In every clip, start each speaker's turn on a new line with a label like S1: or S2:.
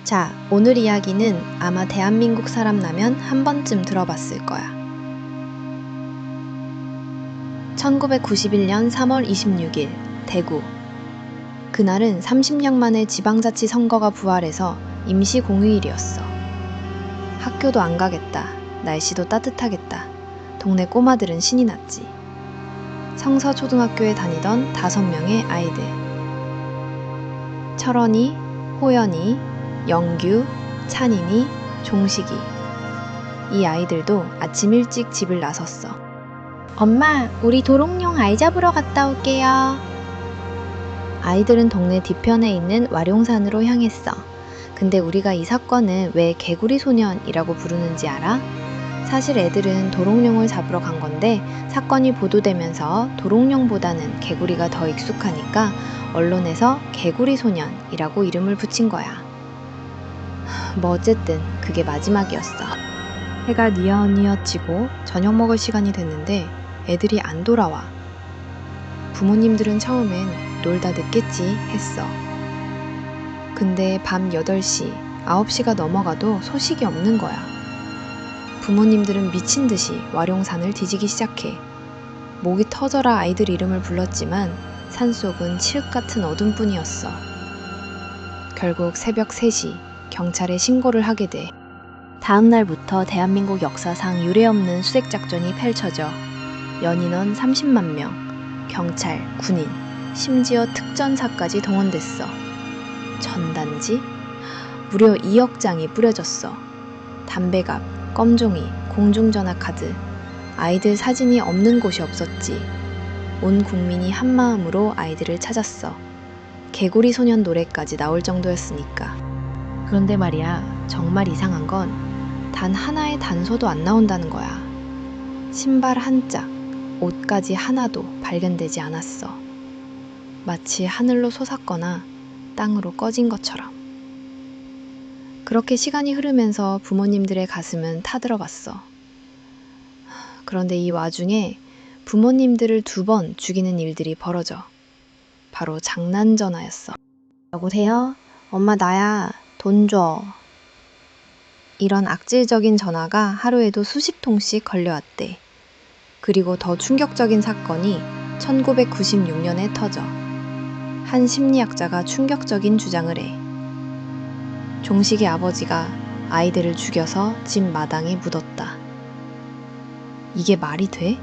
S1: 자, 오늘 이야기는 아마 대한민국 사람라면 한 번쯤 들어봤을 거야. 1991년 3월 26일, 대구. 그날은 30년 만에 지방자치 선거가 부활해서 임시 공휴일이었어. 학교도 안 가겠다. 날씨도 따뜻하겠다. 동네 꼬마들은 신이 났지. 성서초등학교에 다니던 5명의 아이들. 철원이, 호연이, 영규, 찬인이, 종식이. 이 아이들도 아침 일찍 집을 나섰어. 엄마, 우리 도롱뇽 알 잡으러 갔다 올게요. 아이들은 동네 뒤편에 있는 와룡산으로 향했어. 근데 우리가 이 사건을 왜 개구리 소년이라고 부르는지 알아? 사실 애들은 도롱뇽을 잡으러 간 건데 사건이 보도되면서 도롱뇽보다는 개구리가 더 익숙하니까 언론에서 개구리 소년이라고 이름을 붙인 거야. 뭐 어쨌든 그게 마지막이었어. 해가 뉘엿뉘엿지고 저녁 먹을 시간이 됐는데 애들이 안 돌아와. 부모님들은 처음엔 놀다 늦겠지 했어. 근데 밤 8시, 9시가 넘어가도 소식이 없는 거야. 부모님들은 미친 듯이 와룡산을 뒤지기 시작해. 목이 터져라 아이들 이름을 불렀지만 산속은 칠흑 같은 어둠뿐이었어. 결국 새벽 3시 경찰에 신고를 하게 돼. 다음 날부터 대한민국 역사상 유례없는 수색작전이 펼쳐져 연인원 30만 명, 경찰, 군인, 심지어 특전사까지 동원됐어. 전단지? 무려 2억 장이 뿌려졌어. 담배갑, 껌종이, 공중전화 카드, 아이들 사진이 없는 곳이 없었지. 온 국민이 한마음으로 아이들을 찾았어. 개구리 소년 노래까지 나올 정도였으니까. 그런데 말이야, 정말 이상한 건 단 하나의 단서도 안 나온다는 거야. 신발 한 짝, 옷까지 하나도 발견되지 않았어. 마치 하늘로 솟았거나 땅으로 꺼진 것처럼. 그렇게 시간이 흐르면서 부모님들의 가슴은 타들어갔어. 그런데 이 와중에 부모님들을 2번 죽이는 일들이 벌어져. 바로 장난 전화였어. 여보세요? 엄마 나야. 돈 줘. 이런 악질적인 전화가 하루에도 수십 통씩 걸려왔대. 그리고 더 충격적인 사건이 1996년에 터져. 한 심리학자가 충격적인 주장을 해. 종식의 아버지가 아이들을 죽여서 집 마당에 묻었다. 이게 말이 돼?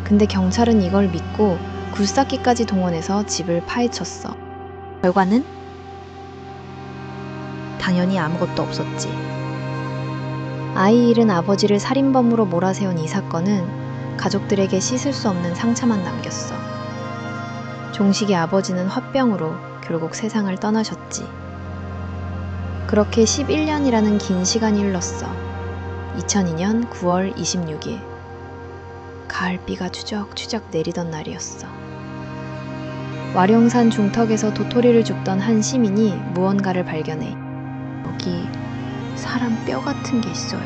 S1: 근데 경찰은 이걸 믿고 굴삭기까지 동원해서 집을 파헤쳤어. 결과는? 당연히 아무것도 없었지. 아이 잃은 아버지를 살인범으로 몰아세운 이 사건은 가족들에게 씻을 수 없는 상처만 남겼어. 종식의 아버지는 화병으로 결국 세상을 떠나셨지. 그렇게 11년이라는 긴 시간이 흘렀어. 2002년 9월 26일. 가을비가 추적추적 내리던 날이었어. 와룡산 중턱에서 도토리를 줍던 한 시민이 무언가를 발견해. 여기 사람 뼈 같은 게 있어요.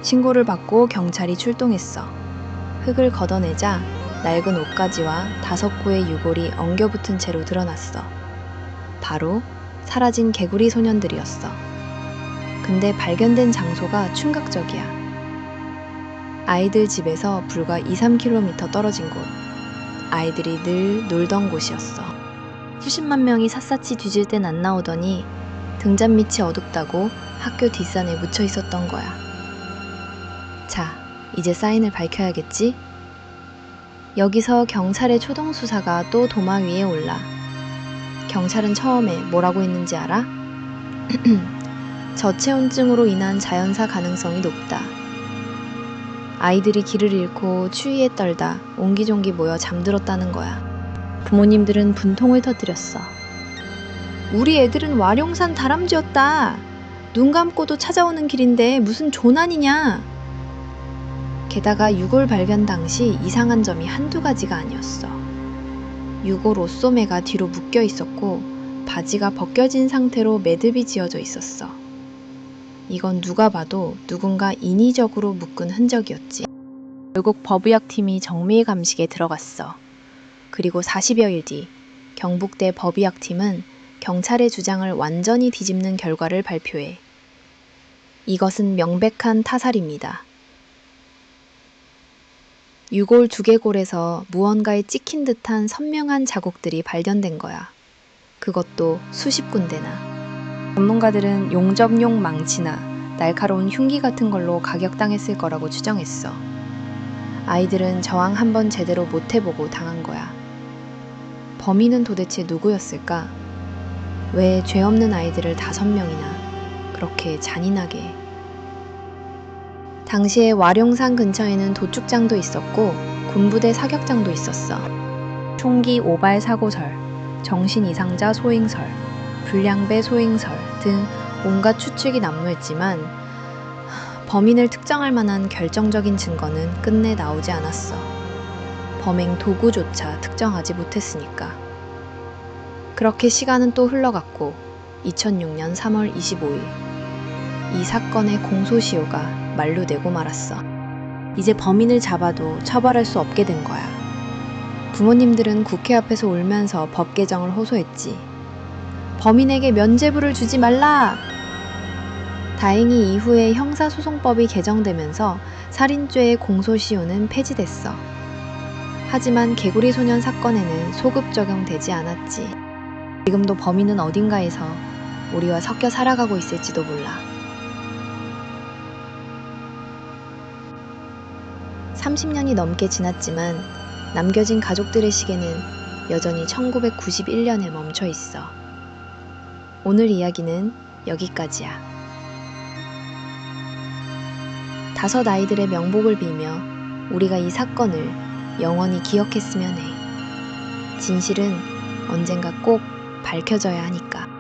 S1: 신고를 받고 경찰이 출동했어. 흙을 걷어내자 낡은 옷가지와 5구의 유골이 엉겨붙은 채로 드러났어. 바로 사라진 개구리 소년들이었어. 근데 발견된 장소가 충격적이야. 아이들 집에서 불과 2-3km 떨어진 곳. 아이들이 늘 놀던 곳이었어. 수십만 명이 샅샅이 뒤질 땐 안 나오더니 등잔 밑이 어둡다고 학교 뒷산에 묻혀 있었던 거야. 자, 이제 사인을 밝혀야겠지? 여기서 경찰의 초동 수사가 또 도마 위에 올라. 경찰은 처음에 뭐라고 했는지 알아? 저체온증으로 인한 자연사 가능성이 높다. 아이들이 길을 잃고 추위에 떨다 옹기종기 모여 잠들었다는 거야. 부모님들은 분통을 터뜨렸어. 우리 애들은 와룡산 다람쥐였다. 눈 감고도 찾아오는 길인데 무슨 조난이냐. 게다가 유골 발견 당시 이상한 점이 한두 가지가 아니었어. 유골 옷소매가 뒤로 묶여 있었고 바지가 벗겨진 상태로 매듭이 지어져 있었어. 이건 누가 봐도 누군가 인위적으로 묶은 흔적이었지. 결국 법의학팀이 정밀 감식에 들어갔어. 그리고 40여일 뒤 경북대 법의학팀은 경찰의 주장을 완전히 뒤집는 결과를 발표해. 이것은 명백한 타살입니다. 유골 두개골에서 무언가에 찍힌 듯한 선명한 자국들이 발견된 거야. 그것도 수십 군데나. 전문가들은 용접용 망치나 날카로운 흉기 같은 걸로 가격당했을 거라고 추정했어. 아이들은 저항 한번 제대로 못 해보고 당한 거야. 범인은 도대체 누구였을까? 왜 죄 없는 아이들을 5명이나 그렇게 잔인하게. 당시에 와룡산 근처에는 도축장도 있었고 군부대 사격장도 있었어. 총기 오발 사고설, 정신 이상자 소행설, 불량배 소행설 등 온갖 추측이 난무했지만 범인을 특정할 만한 결정적인 증거는 끝내 나오지 않았어. 범행 도구조차 특정하지 못했으니까. 그렇게 시간은 또 흘러갔고 2006년 3월 25일 이 사건의 공소시효가 만료되고 말았어. 이제 범인을 잡아도 처벌할 수 없게 된 거야. 부모님들은 국회 앞에서 울면서 법 개정을 호소했지. 범인에게 면죄부를 주지 말라! 다행히 이후에 형사소송법이 개정되면서 살인죄의 공소시효는 폐지됐어. 하지만 개구리 소년 사건에는 소급 적용되지 않았지. 지금도 범인은 어딘가에서 우리와 섞여 살아가고 있을지도 몰라. 30년이 넘게 지났지만 남겨진 가족들의 시계는 여전히 1991년에 멈춰 있어. 오늘 이야기는 여기까지야. 5 아이들의 명복을 빌며 우리가 이 사건을 영원히 기억했으면 해. 진실은 언젠가 꼭 밝혀져야 하니까.